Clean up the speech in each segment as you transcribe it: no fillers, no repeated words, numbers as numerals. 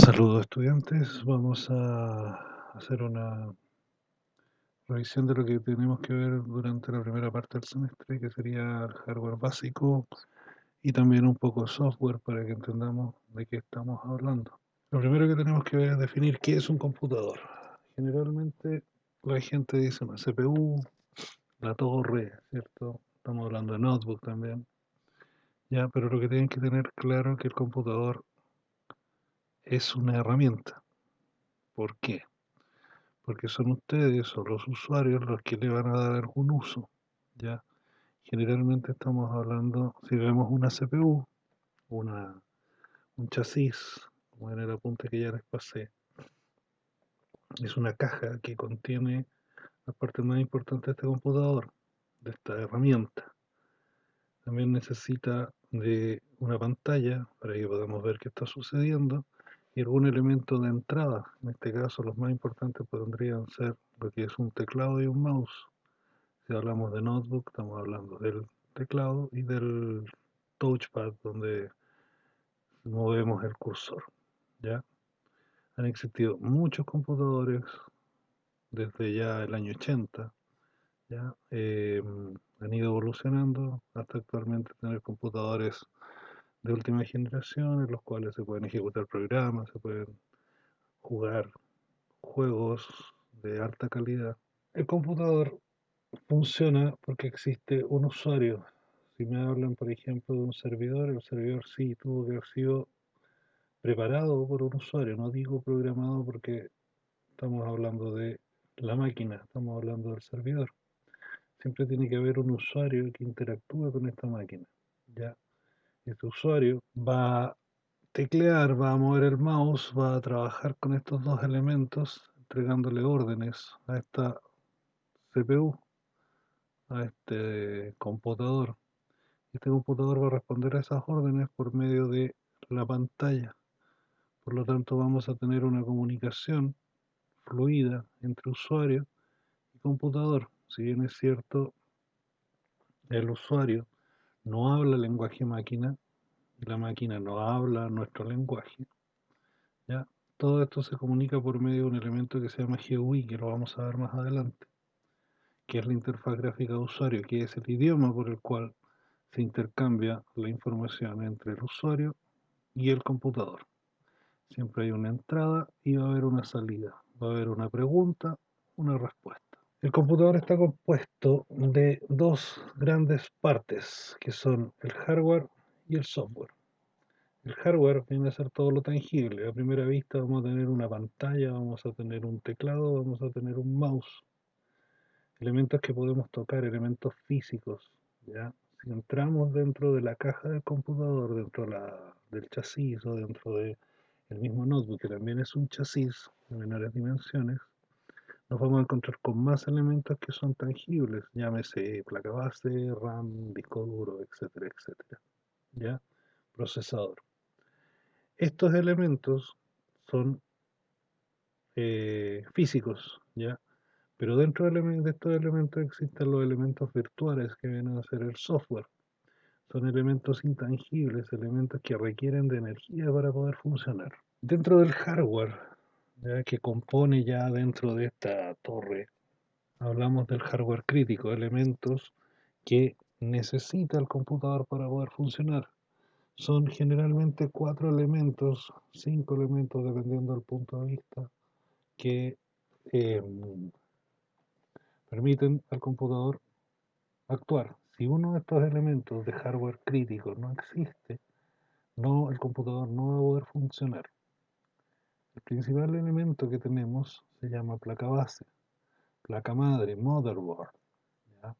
Saludos estudiantes, vamos a hacer una revisión de lo que tenemos que ver durante la primera parte del semestre, que sería el hardware básico y también un poco de software para que entendamos de qué estamos hablando. Lo primero que tenemos que ver es definir qué es un computador. Generalmente la gente dice una CPU, la torre, ¿cierto? Estamos hablando de notebook también, ya, pero lo que tienen que tener claro es que el computador es una herramienta. ¿Por qué? Porque son ustedes o los usuarios los que le van a dar algún uso, ¿ya? Generalmente estamos hablando, si vemos una CPU, una, un chasis, como en el apunte que ya les pasé, es una caja que contiene la parte más importante de este computador, de esta herramienta. También necesita de una pantalla para que podamos ver qué está sucediendo y algún elemento de entrada. En este caso, los más importantes podrían ser lo que es un teclado y un mouse. Si hablamos de notebook, estamos hablando del teclado y del touchpad donde movemos el cursor. ¿Ya? Han existido muchos computadores desde ya el año 80, ¿ya? Han ido evolucionando hasta actualmente tener computadores de última generación en los cuales se pueden ejecutar programas, se pueden jugar juegos de alta calidad. El computador funciona porque existe un usuario. Si me hablan, por ejemplo, de un servidor, el servidor sí tuvo que haber sido preparado por un usuario. No digo programado porque estamos hablando de la máquina, estamos hablando del servidor. Siempre tiene que haber un usuario que interactúe con esta máquina. ¿Ya? Este usuario va a teclear, va a mover el mouse, va a trabajar con estos dos elementos, entregándole órdenes a esta CPU, a este computador. Este computador va a responder a esas órdenes por medio de la pantalla. Por lo tanto, vamos a tener una comunicación fluida entre usuario y computador. Si bien es cierto, el usuario no habla lenguaje máquina y la máquina no habla nuestro lenguaje, ¿ya? Todo esto se comunica por medio de un elemento que se llama GUI, que lo vamos a ver más adelante, que es la interfaz gráfica de usuario, que es el idioma por el cual se intercambia la información entre el usuario y el computador. Siempre hay una entrada y va a haber una salida. Va a haber una pregunta, una respuesta. El computador está compuesto de dos grandes partes, que son el hardware y el software. El hardware viene a ser todo lo tangible. A primera vista vamos a tener una pantalla, vamos a tener un teclado, vamos a tener un mouse. Elementos que podemos tocar, elementos físicos. ¿Ya? Si entramos dentro de la caja del computador, dentro del chasis o dentro del mismo notebook, que también es un chasis de menores dimensiones, nos vamos a encontrar con más elementos que son tangibles, llámese placa base, RAM, disco duro, etcétera, etcétera. ¿Ya? Procesador. Estos elementos son físicos, ¿ya? Pero dentro de estos elementos existen los elementos virtuales que vienen a ser el software. Son elementos intangibles, elementos que requieren de energía para poder funcionar. Dentro del hardware, ¿ya? Que compone ya dentro de esta torre, hablamos del hardware crítico, elementos que necesita el computador para poder funcionar. Son generalmente 4 elementos, 5 elementos dependiendo del punto de vista, que eh, permiten al computador actuar. Si uno de estos elementos de hardware crítico no existe, el computador no va a poder funcionar. El principal elemento que tenemos se llama placa base, placa madre, motherboard. ¿Ya?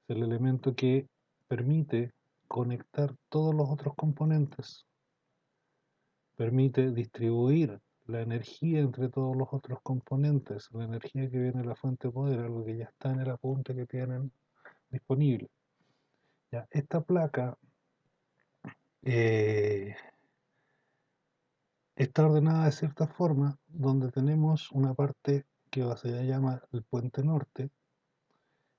Es el elemento que permite conectar todos los otros componentes, permite distribuir la energía entre todos los otros componentes, la energía que viene de la fuente de poder, algo que ya está en el apunte que tienen disponible. ¿Ya? Esta placa eh, está ordenada de cierta forma, donde tenemos una parte que se llama el puente norte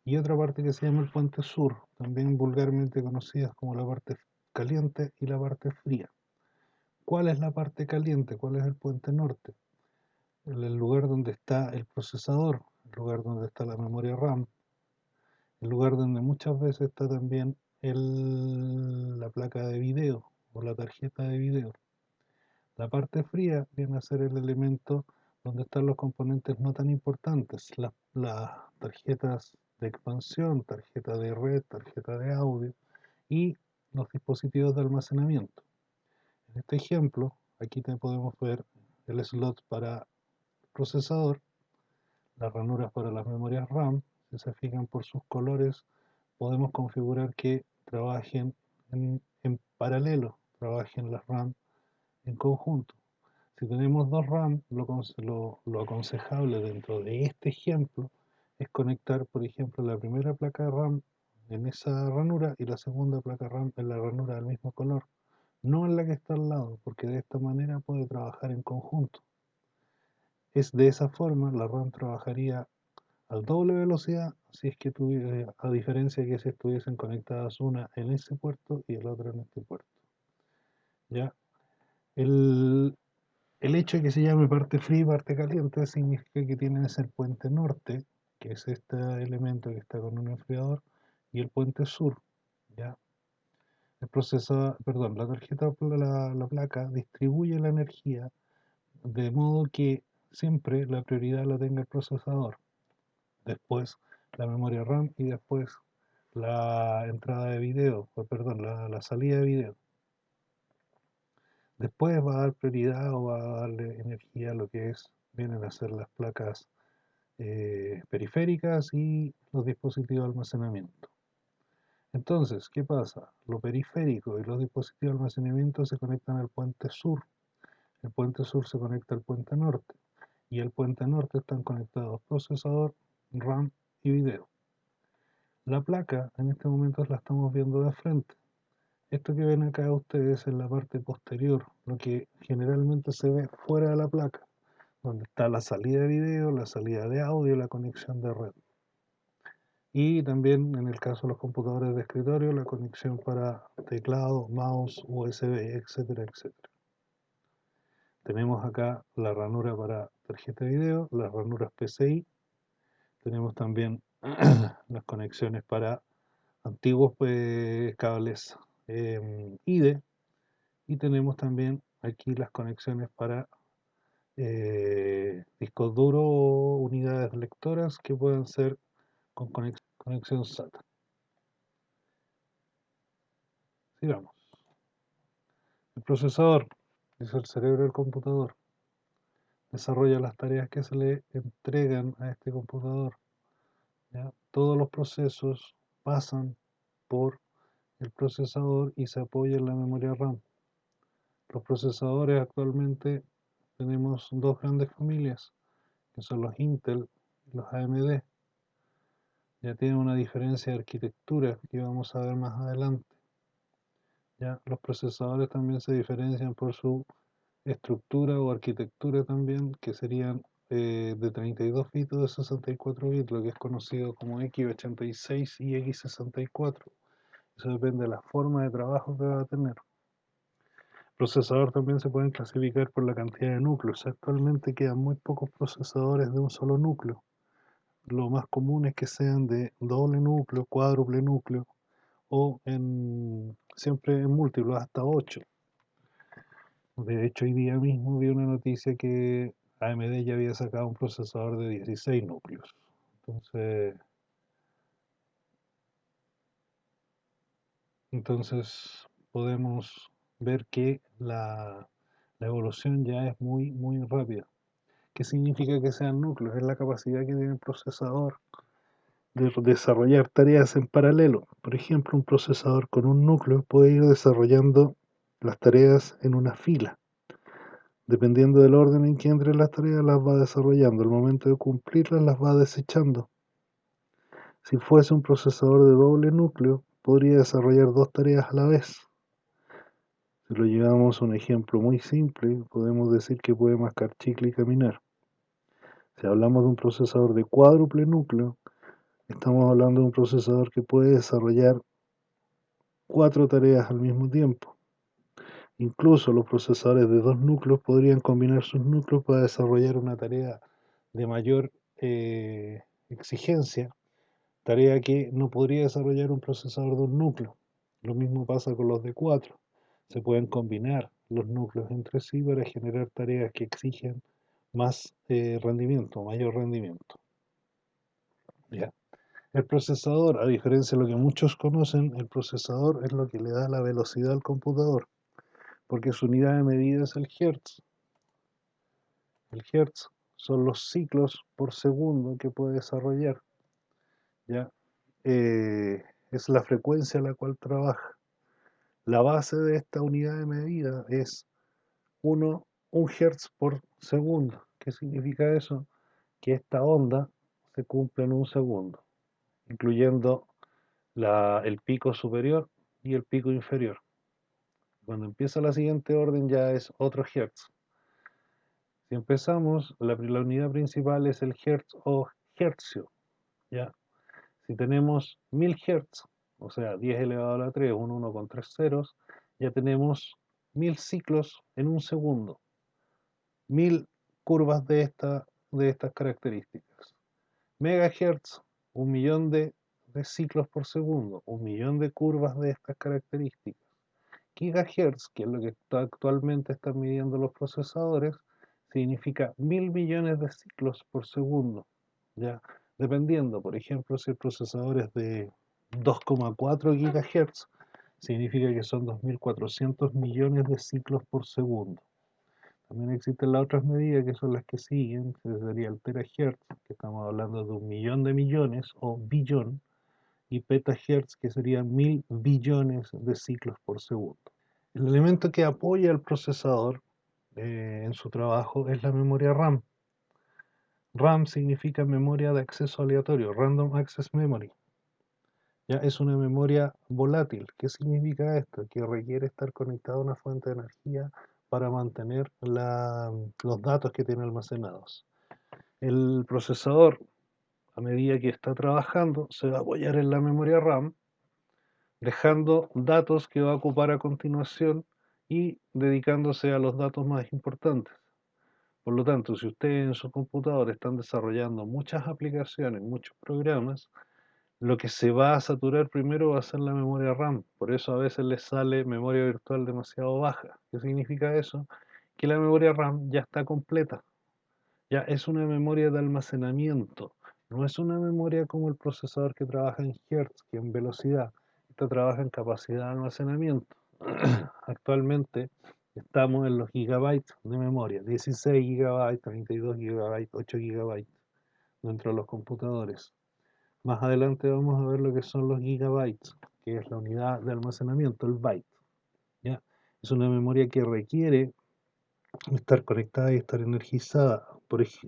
y otra parte que se llama el puente sur, también vulgarmente conocidas como la parte caliente y la parte fría. ¿Cuál es la parte caliente? ¿Cuál es el puente norte? El lugar donde está el procesador, el lugar donde está la memoria RAM, el lugar donde muchas veces está también la placa de video o la tarjeta de video. La parte fría viene a ser el elemento donde están los componentes no tan importantes, las tarjetas de expansión, tarjeta de red, tarjeta de audio y los dispositivos de almacenamiento. En este ejemplo, aquí podemos ver el slot para procesador, las ranuras para las memorias RAM. Si se fijan por sus colores, podemos configurar que trabajen en paralelo, trabajen las RAM en conjunto. Si tenemos dos RAM, lo aconsejable dentro de este ejemplo es conectar, por ejemplo, la primera placa de RAM en esa ranura y la segunda placa RAM en la ranura del mismo color, no en la que está al lado, porque de esta manera puede trabajar en conjunto. Es de esa forma la RAM trabajaría al doble velocidad si es que a diferencia de que si estuviesen conectadas una en ese puerto y el otro en este puerto. ¿Ya? El, el hecho de que se llame parte fría y parte caliente significa que tienes el puente norte, que es este elemento que está con un enfriador, y el puente sur. ¿Ya? El procesador, perdón, la tarjeta, la placa distribuye la energía de modo que siempre la prioridad la tenga el procesador, después la memoria RAM y después la entrada de video, o perdón, la salida de video. Después va a dar prioridad o va a darle energía a lo que vienen a ser las placas periféricas y los dispositivos de almacenamiento. Entonces, ¿qué pasa? Lo periférico y los dispositivos de almacenamiento se conectan al puente sur. El puente sur se conecta al puente norte. Y el puente norte están conectados procesador, RAM y video. La placa en este momento la estamos viendo de frente. Esto que ven acá ustedes en la parte posterior, lo que generalmente se ve fuera de la placa, donde está la salida de video, la salida de audio y la conexión de red. Y también en el caso de los computadores de escritorio, la conexión para teclado, mouse, USB, etcétera, etcétera. Tenemos acá la ranura para tarjeta de video, las ranuras PCI. Tenemos también las conexiones para antiguos cables IDE. Y tenemos también aquí las conexiones para discos duros o unidades lectoras que pueden ser con conexión SATA. Sigamos. El procesador es el cerebro del computador. Desarrolla las tareas que se le entregan a este computador. ¿Ya? Todos los procesos pasan por el procesador y se apoya en la memoria RAM. Los procesadores actualmente tenemos dos grandes familias, que son los Intel y los AMD. Ya tienen una diferencia de arquitectura que vamos a ver más adelante. Ya los procesadores también se diferencian por su estructura o arquitectura también, que serían de 32 bits o de 64 bits, lo que es conocido como x86 y x64. Eso depende de la forma de trabajo que va a tener. Procesador también se pueden clasificar por la cantidad de núcleos. Actualmente quedan muy pocos procesadores de un solo núcleo. Lo más común es que sean de doble núcleo, cuádruple núcleo o siempre en múltiplos, hasta 8. De hecho, hoy día mismo vi una noticia que AMD ya había sacado un procesador de 16 núcleos. Entonces podemos ver que la evolución ya es muy, muy rápida. ¿Qué significa que sean núcleos? Es la capacidad que tiene el procesador de desarrollar tareas en paralelo. Por ejemplo, un procesador con un núcleo puede ir desarrollando las tareas en una fila. Dependiendo del orden en que entre las tareas, las va desarrollando. Al momento de cumplirlas, las va desechando. Si fuese un procesador de doble núcleo, podría desarrollar dos tareas a la vez. Si lo llevamos a un ejemplo muy simple, podemos decir que puede mascar chicle y caminar. Si hablamos de un procesador de cuádruple núcleo, estamos hablando de un procesador que puede desarrollar 4 tareas al mismo tiempo. Incluso los procesadores de dos núcleos podrían combinar sus núcleos para desarrollar una tarea de mayor exigencia, tarea que no podría desarrollar un procesador de un núcleo. Lo mismo pasa con los de cuatro. Se pueden combinar los núcleos entre sí para generar tareas que exigen más rendimiento, mayor rendimiento. ¿Ya? El procesador, a diferencia de lo que muchos conocen, el procesador es lo que le da la velocidad al computador, porque su unidad de medida es el hertz. El hertz son los ciclos por segundo que puede desarrollar. ¿Ya? Es la frecuencia a la cual trabaja. La base de esta unidad de medida es 1 hertz por segundo. ¿Qué significa eso? Que esta onda se cumple en un segundo, incluyendo el pico superior y el pico inferior. Cuando empieza la siguiente orden ya es otro hertz. Si empezamos, la unidad principal es el hertz o hercio. ¿Ya? Si tenemos 1000 Hz, o sea, 10 elevado a la 3, un 1 con 3 ceros, ya tenemos 1000 ciclos en un segundo, 1000 curvas de estas características. Megahertz, un millón de ciclos por segundo, un millón de curvas de estas características. Gigahertz, que es lo que actualmente están midiendo los procesadores, significa 1000 millones de ciclos por segundo. ¿Ya? Dependiendo, por ejemplo, si el procesador es de 2,4 GHz, significa que son 2400 millones de ciclos por segundo. También existen las otras medidas que son las que siguen, que sería el terahertz, que estamos hablando de un millón de millones o billón, y petahertz, que serían 1000 billones de ciclos por segundo. El elemento que apoya al procesador en su trabajo es la memoria RAM. RAM significa memoria de acceso aleatorio, Random Access Memory. Ya es una memoria volátil. ¿Qué significa esto? Que requiere estar conectado a una fuente de energía para mantener los datos que tiene almacenados. El procesador, a medida que está trabajando, se va a apoyar en la memoria RAM, dejando datos que va a ocupar a continuación y dedicándose a los datos más importantes. Por lo tanto, si ustedes en su computador están desarrollando muchas aplicaciones, muchos programas, lo que se va a saturar primero va a ser la memoria RAM. Por eso a veces les sale memoria virtual demasiado baja. ¿Qué significa eso? Que la memoria RAM ya está completa. Ya es una memoria de almacenamiento. No es una memoria como el procesador que trabaja en Hertz, que en velocidad. Esta trabaja en capacidad de almacenamiento. Actualmente estamos en los gigabytes de memoria, 16 gigabytes, 32 gigabytes, 8 gigabytes dentro de los computadores. Más adelante vamos a ver lo que son los gigabytes, que es la unidad de almacenamiento, el byte. ¿Ya? Es una memoria que requiere estar conectada y estar energizada.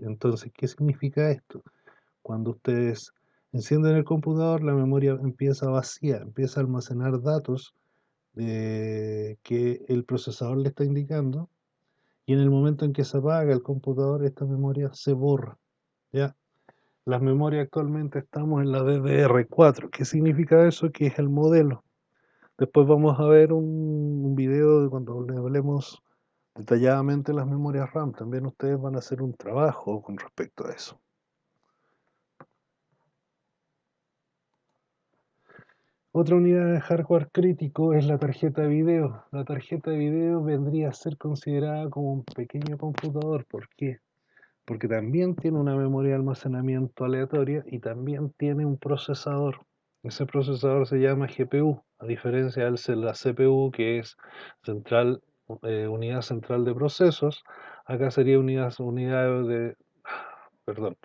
Entonces, ¿qué significa esto? Cuando ustedes encienden el computador, la memoria empieza vacía, empieza a almacenar datos que el procesador le está indicando, y en el momento en que se apaga el computador, esta memoria se borra. ¿Ya? Las memorias actualmente estamos en la DDR4. ¿Qué significa eso? Que es el modelo. Después vamos a ver un video de cuando le hablemos detalladamente las memorias RAM. También ustedes van a hacer un trabajo con respecto a eso. Otra unidad de hardware crítico es la tarjeta de video. La tarjeta de video vendría a ser considerada como un pequeño computador. ¿Por qué? Porque también tiene una memoria de almacenamiento aleatoria y también tiene un procesador. Ese procesador se llama GPU, a diferencia de la CPU, que es unidad central de procesos. Acá sería perdón,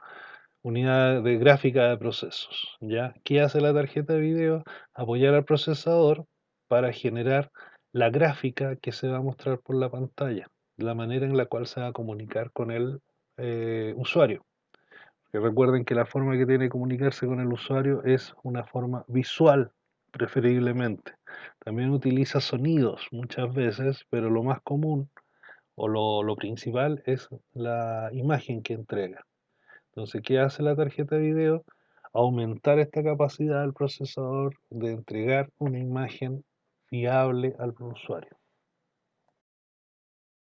unidad de gráfica de procesos. ¿Ya? ¿Qué hace la tarjeta de video? Apoyar al procesador para generar la gráfica que se va a mostrar por la pantalla, la manera en la cual se va a comunicar con el usuario. Que recuerden que la forma que tiene de comunicarse con el usuario es una forma visual, preferiblemente. También utiliza sonidos muchas veces, pero lo más común o lo principal es la imagen que entrega. Entonces, ¿qué hace la tarjeta de video? Aumentar esta capacidad del procesador de entregar una imagen fiable al usuario.